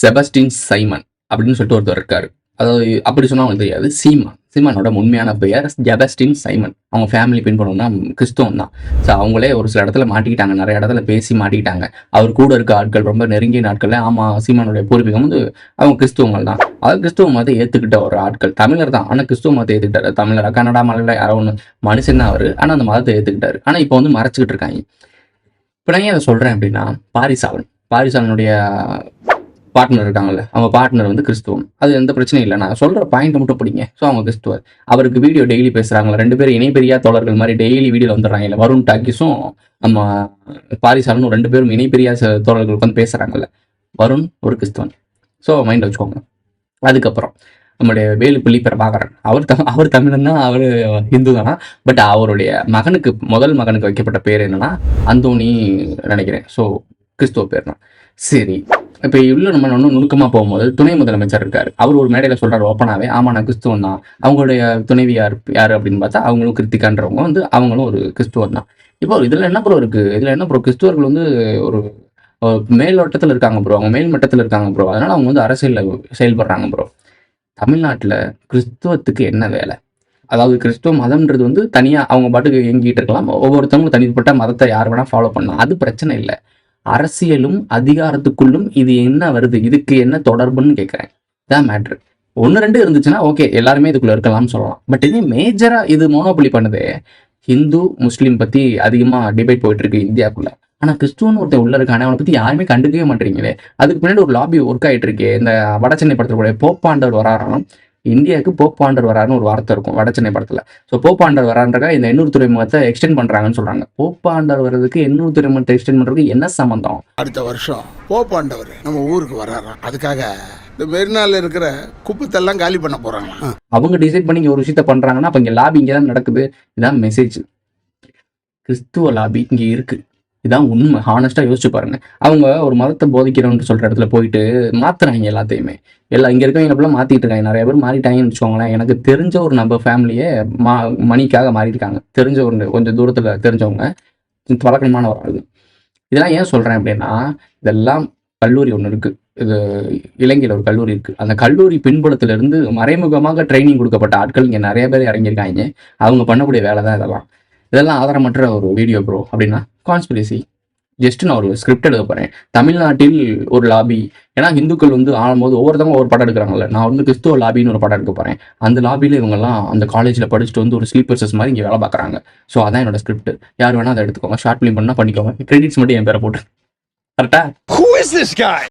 Sebastian Simon அப்படின்னு சொல்லிட்டு ஒருத்தர் இருக்காரு. அதாவது அப்படி சொன்னா அவங்களுக்கு தெரியாது. சீமானோட உண்மையான பெயர் செபஸ்டின் சைமன். அவங்க ஃபேமிலி பின்பற்றணும்னா கிறிஸ்துவம் தான். ஸோ அவங்களே ஒரு சில இடத்துல மாட்டிக்கிட்டாங்க, நிறைய இடத்துல பேசி மாட்டிக்கிட்டாங்க. அவர் கூட இருக்க ஆட்கள் ரொம்ப நெருங்கிய நாட்கள்ல சீமானுடைய பூர்வீகம் வந்து அவங்க கிறிஸ்துவங்கள் தான். அதாவது கிறிஸ்துவ மதத்தை ஏத்துக்கிட்ட ஒரு ஆட்கள். தமிழர் தான், ஆனா கிறிஸ்துவ மதத்தை ஏத்துக்கிட்டாரு. தமிழர் கன்னடா மலையில யாரோ ஒன்று மனுஷன் தான் அவரு, ஆனா அந்த மதத்தை ஏத்துக்கிட்டாரு. ஆனா இப்போ வந்து மறைச்சிக்கிட்டு இருக்காங்க. இப்போ நான் ஏன் அதை சொல்றேன் அப்படின்னா, பாரிசாலனுடைய பார்ட்னர் இருக்காங்கல்ல, அவங்க பார்ட்னர் வந்து கிறிஸ்துவம். அது எந்த பிரச்சனையும் இல்லை. நான் சொல்ற பாயிண்ட் மட்டும் பிடிங்க. ஸோ அவங்க கிறிஸ்துவர். அவருக்கு வீடியோ டெய்லி பேசுறாங்களா, 2 பேரும் இணைப்பெரியா தோழர்கள் மாதிரி டெய்லி வீடியோல வந்துடுறாங்க. இல்லை வருண் டாக்கிஸும் நம்ம பாரிசாலனும் 2 பேரும் இணைப்பெரியா தோழர்கள் வந்து பேசுறாங்கல்ல. வருண் ஒரு கிறிஸ்துவன். ஸோ மைண்ட் வச்சுக்கோங்க. அதுக்கப்புறம் நம்முடைய வேலுப்பிள்ளி பிரபாகரன், அவர் தமிழன் தான், அவர் ஹிந்து தானா. பட் அவருடைய முதல் மகனுக்கு வைக்கப்பட்ட பேர் என்னன்னா அந்தோணி நினைக்கிறேன். ஸோ கிறிஸ்துவ பேர் தான். சரி, இப்போ இவ்வளோ நம்ம இன்னும் நுணுக்கமாக போகும்போது துணை முதலமைச்சர் இருக்காரு. அவர் ஒரு மேடையில் சொல்றாரு ஓப்பனாவே, ஆமா நான் கிறிஸ்துவன் தான். அவங்களுடைய துணைவி யார் அப்படின்னு பார்த்தா அவங்களும் கிருத்திகான்றவங்க வந்து அவங்களும் ஒரு கிறிஸ்துவன் தான். இப்போ இதுல என்ன ப்ரோ இருக்கு? இதுல என்ன ப்ரோ, கிறிஸ்துவர்கள் வந்து ஒரு மேல்வட்டத்தில் இருக்காங்க ப்ரோ, அவங்க மேல் மட்டத்தில் இருக்காங்க ப்ரோ, அதனால அவங்க வந்து அரசியலில் செயல்படுறாங்க ப்ரோ. தமிழ்நாட்டில் கிறிஸ்துவத்துக்கு என்ன வேலை? அதாவது கிறிஸ்துவ மதம்ன்றது வந்து தனியாக அவங்க பாட்டுக்கு இயங்கிட்டு இருக்கலாம். ஒவ்வொருத்தவங்களும் தனிப்பட்ட மதத்தை யார் வேணா ஃபாலோ பண்ணலாம், அது பிரச்சனை இல்லை. அரசியலும் அதிகாரத்துக்குள்ளும் இது என்ன வருது, இதுக்கு என்ன தொடர்புன்னு கேட்குறேன். இதான் மேட்ரு. 1-2 இருந்துச்சுன்னா ஓகே, எல்லாருமே இதுக்குள்ள இருக்கலாம்னு சொல்லலாம். பட் இது மேஜரா இது மோனோபொலி பண்ணுது. ஹிந்து முஸ்லீம் பத்தி அதிகமா டிபேட் போயிட்டு இருக்கு இந்தியாவுக்குள்ள. ஆனா கிறிஸ்துவன் ஒருத்தன் உள்ள இருக்கானே, அவனை பத்தி யாருமே கண்டுக்கவே மாட்டீங்களே. அதுக்கு பின்னாடி ஒரு லாபி ஒர்க் ஆயிட்டு இருக்கே. இந்த வடசென்னை படத்துல போப்பாண்டவர் வராராம், இந்தியாவுக்கு போப்பாண்டர் வராருன்னு ஒரு வார்த்தை இருக்கும் வடசென்னை படத்துல. ஸோ போப்பாண்டர் வரான்றக்கா இந்த எண்ணூர் துறைமுகத்தை எக்ஸ்டெண்ட் பண்றாங்கன்னு சொல்றாங்க. போப்பாண்டர் வர்றதுக்கு எண்ணூர் துறைமுகத்தை எக்ஸ்டெண்ட் பண்றதுக்கு என்ன சம்பந்தம்? அடுத்த வருஷம் போப்பாண்டவர் நம்ம ஊருக்கு வராராம். அதுக்காக இந்த மெரினால இருக்கிற குப்பத்தெல்லாம் காலி பண்ண போறாங்க. அவங்க டிசைட் பண்ணி ஒரு விஷயத்த பண்றாங்கன்னா அப்ப இங்க லாபி இங்கே தான் நடக்குது. இதான் மெசேஜ். கிறிஸ்துவ லாபி இங்க இருக்கு. இதான் உண்மை. ஹானஸ்டா யோசிச்சு பாருங்க. அவங்க ஒரு மதத்தை போதிக்கிறவங்க சொல்ற இடத்துல போயிட்டு மாத்துறாங்க எல்லாத்தையுமே. இங்க இருக்கவங்க எப்படிலாம் மாத்திட்டு இருக்காங்க. நிறைய பேர் மாறிட்டாங்கன்னு வச்சுக்கோங்களேன். எனக்கு தெரிஞ்ச ஒரு நம்ம ஃபேமிலியே மணிக்காக மாறியிருக்காங்க. தெரிஞ்ச ஒரு கொஞ்சம் தூரத்துல தெரிஞ்சவங்க, பழக்கமான ஒரு ஆளு. இதெல்லாம் ஏன் சொல்றேன் அப்படின்னா, இதெல்லாம் கல்லூரி ஒன்று இருக்கு. இது இலங்கையில் ஒரு கல்லூரி இருக்கு. அந்த கல்லூரி பின்புலத்துல இருந்து மறைமுகமாக ட்ரைனிங் கொடுக்கப்பட்ட ஆட்கள் இங்க நிறைய பேர் இறங்கியிருக்காங்க. அவங்க பண்ணக்கூடிய வேலை தான் இதெல்லாம் ஆதாரமற்ற ஒரு வீடியோ ப்ரோ அப்படின்னா கான்ஸ்பிரசி. ஜஸ்ட் நான் ஒரு ஸ்கிரிப்ட் எடுக்க போறேன். தமிழ்நாட்டில் ஒரு லாபி, ஏன்னா இந்துக்கள் வந்து ஆளும்போது ஒவ்வொருத்தவங்க ஒரு படம் எடுக்கிறாங்கல்ல. நான் வந்து கிறிஸ்துவ லாபின்னு ஒரு படம் எடுக்க போறேன். அந்த லாபியில இவங்கெல்லாம் அந்த காலேஜ்ல படிச்சுட்டு வந்து ஒரு ஸ்லீப்பர்ஸஸ் மாதிரி இங்கே வேலை பார்க்குறாங்க. ஸோ அதான் என்னோட ஸ்கிரிப்ட். யார் வேணா அதை எடுத்துக்கோங்க, ஷார்ட் ஃபிலிம் பண்ணா பண்ணிக்கோங்க. கிரெடிட்ஸ் மட்டும் என் பேரை போட்டு கரெக்டா.